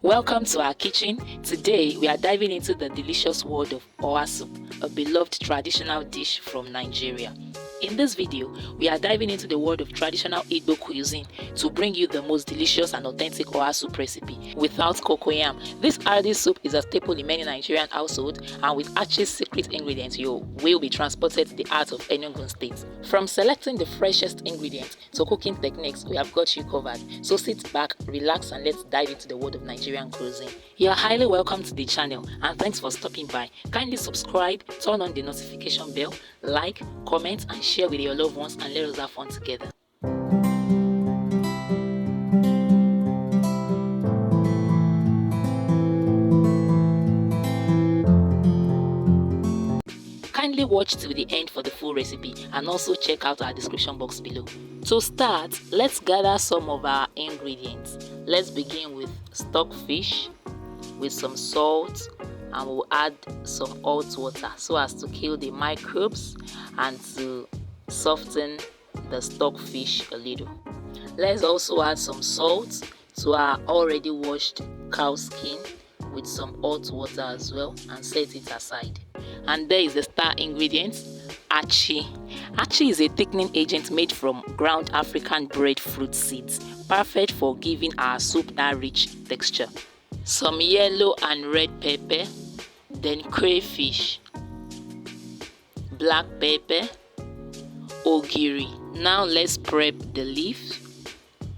Welcome to our kitchen. Today we are diving into the delicious world of OHA soup, a beloved traditional dish from Nigeria. In this video, we are diving into the world of traditional eBook cuisine to bring you the most delicious and authentic OHA soup recipe without cocoyam. This hearty soup is a staple in many Nigerian households, and with Achi's secret ingredients, you will be transported to the heart of Enugu State. From selecting the freshest ingredients to cooking techniques, we have got you covered. So sit back, relax, and let's dive into the world of Nigerian cuisine. You are highly welcome to the channel, and thanks for stopping by. Kindly subscribe, turn on the notification bell, like, comment, and share with your loved ones, and let us have fun together. Kindly watch till the end for the full recipe, and also check out our description box below. To start, let's gather some of our ingredients. Let's begin with stockfish with some salt, and we'll add some hot water so as to kill the microbes and to soften the stockfish a little. Let's also add some salt to our already washed cow skin with some hot water as well, and set it aside. And there is the star ingredient, Achi. Achi is a thickening agent made from ground African breadfruit seeds, perfect for giving our soup that rich texture. Some yellow and red pepper, then crayfish, black pepper, ogiri. Now let's prep the leaves.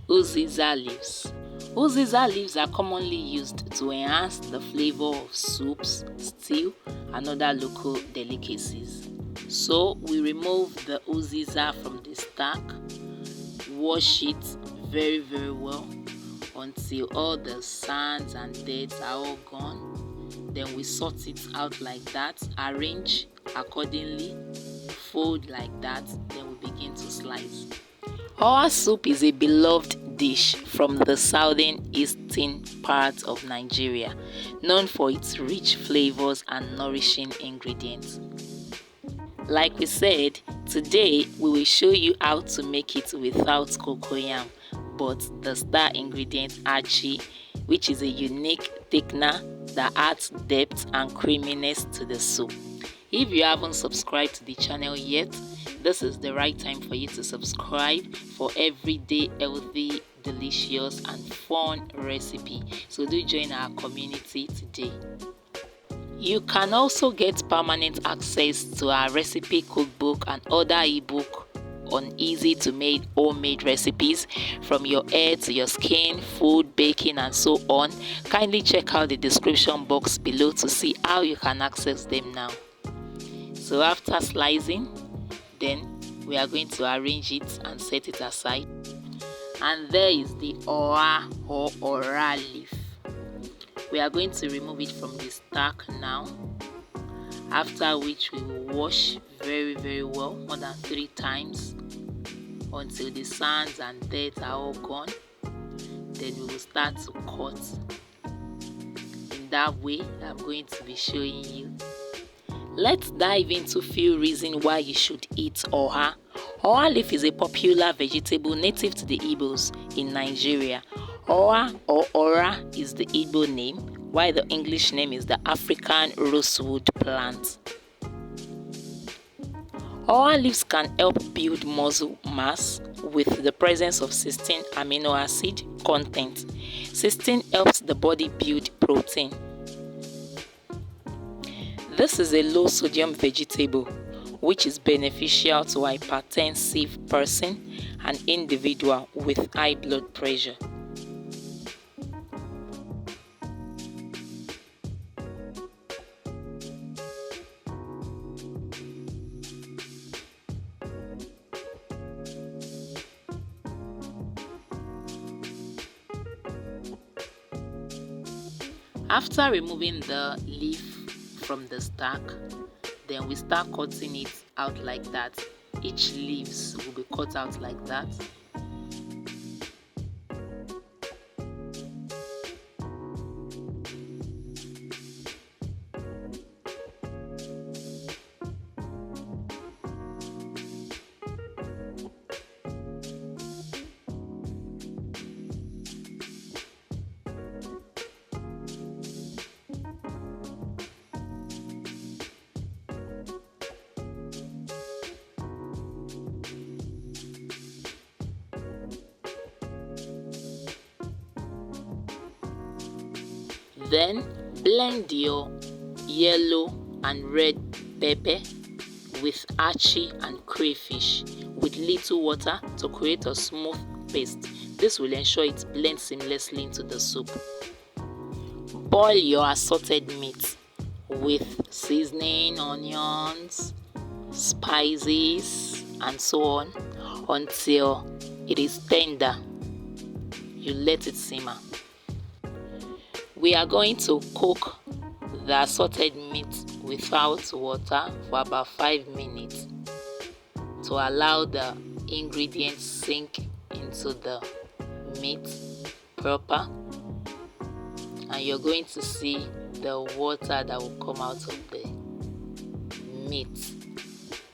Uziza leaves. Uziza leaves are commonly used to enhance the flavor of soups, stew, and other local delicacies. So we remove the uziza from the stack, wash it very well until all the sands and dirt are all gone. Then we sort it out like that, arrange accordingly, fold like that, then we begin to slice. OHA soup is a beloved dish from the southern eastern part of Nigeria, known for its rich flavors and nourishing ingredients. Like we said, today we will show you how to make it without cocoyam, but the star ingredient Achi, which is a unique thickener that adds depth and creaminess to the soup. If you haven't subscribed to the channel yet, this is the right time for you to subscribe for everyday healthy, delicious, and fun recipe. So do join our community today. You can also get permanent access to our recipe cookbook and other ebook on easy to make homemade recipes from your hair to your skin, food, baking, and so on. Kindly check out the description box below to see how you can access them now. So after slicing, then we are going to arrange it and set it aside. And there is the OHA or ora leaf. We are going to remove it from the stack now, after which we will wash very well, more than 3 times, until the sands and dirt are all gone. Then we will start to cut in that way I'm going to be showing you. Let's dive into few reasons why you should eat OHA. OHA leaf is a popular vegetable native to the Igbos in Nigeria. OHA or ora is the Igbo name, while the English name is the African rosewood plant. OHA leaves can help build muscle mass with the presence of cysteine amino acid content. Cysteine helps the body build protein. This is a low sodium vegetable which is beneficial to hypertensive person and individual with high blood pressure. After removing the leaf from the stack, then we start cutting it out like that. Each leaves will be cut out like that. Then blend your yellow and red pepper with achi and crayfish with little water to create a smooth paste. This will ensure it blends seamlessly into the soup. Boil your assorted meat with seasoning, onions, spices and so on until it is tender. You let it simmer. We are going to cook the assorted meat without water for about 5 minutes to allow the ingredients sink into the meat proper, and you're going to see the water that will come out of the meat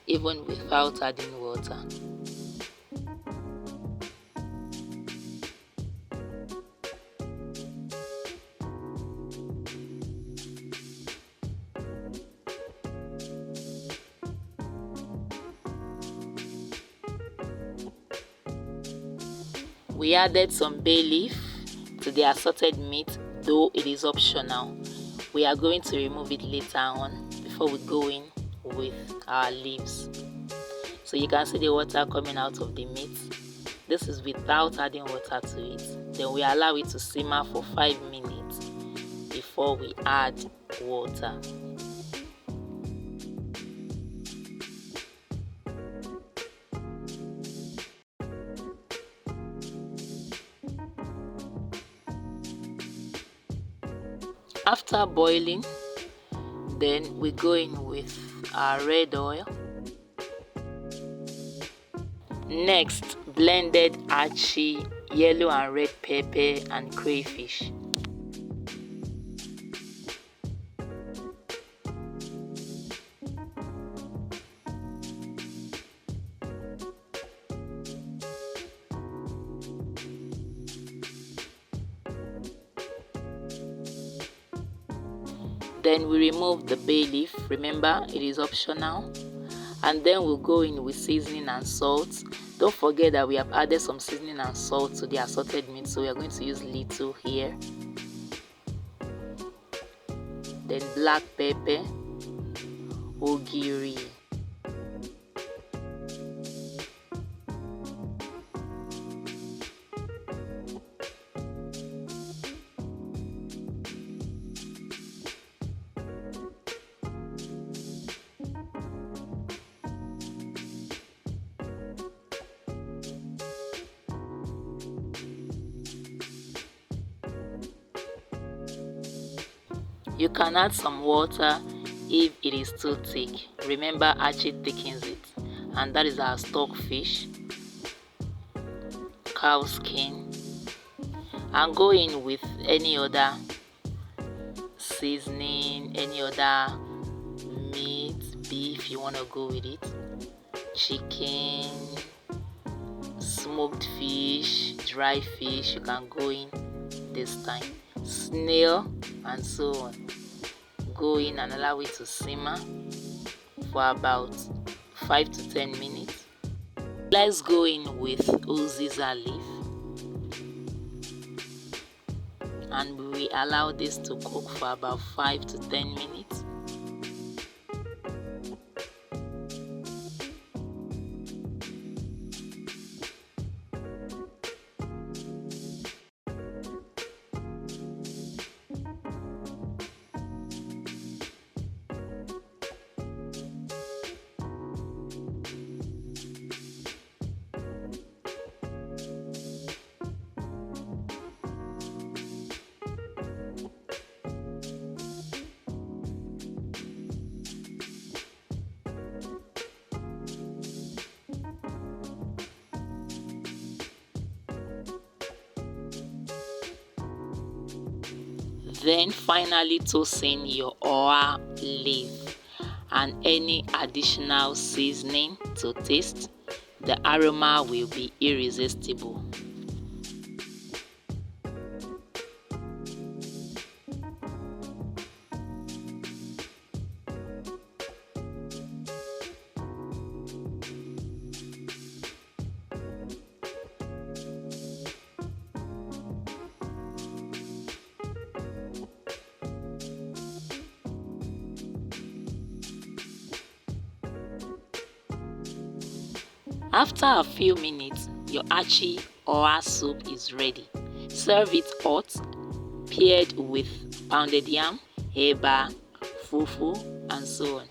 even without adding water. We added some bay leaf to the assorted meat, though it is optional. We are going to remove it later on before we go in with our leaves. So you can see the water coming out of the meat. This is without adding water to it. Then we allow it to simmer for 5 minutes before we add water. After boiling, then we go in with our red oil. Next, blended achi, yellow and red pepper and crayfish. Then we remove the bay leaf. Remember, it is optional. And then we'll go in with seasoning and salt. Don't forget that we have added some seasoning and salt to the assorted meat, so we are going to use little here. Then black pepper, ogiri, you can add some water if it is too thick. Remember, Achi thickens it. And that is our stockfish, cow skin. And go in with any other seasoning, any other meat, beef you want to go with it, chicken, smoked fish, dry fish, you can go in this time, snail and so on. Go in and allow it to simmer for about 5 to 10 minutes. Let's go in with uziza leaf and we allow this to cook for about 5 to 10 minutes. Then finally toss in your OHA leaf and any additional seasoning to taste. The aroma will be irresistible. After a few minutes, your Achi OHA soup is ready. Serve it hot, paired with pounded yam, eba, fufu, and so on.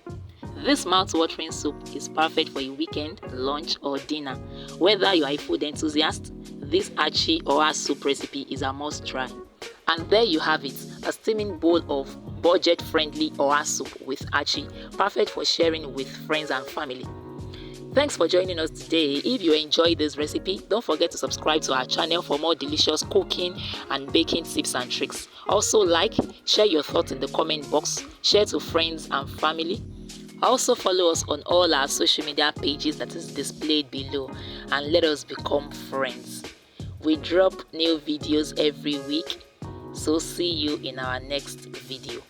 This mouth-watering soup is perfect for a weekend, lunch, or dinner. Whether you are a food enthusiast, this Achi OHA soup recipe is a must-try. And there you have it, a steaming bowl of budget-friendly OHA soup with Achi, perfect for sharing with friends and family. Thanks for joining us today. If you enjoyed this recipe, don't forget to subscribe to our channel for more delicious cooking and baking tips and tricks. Also like, share your thoughts in the comment box, share to friends and family. Also follow us on all our social media pages that is displayed below and let us become friends. We drop new videos every week, so see you in our next video.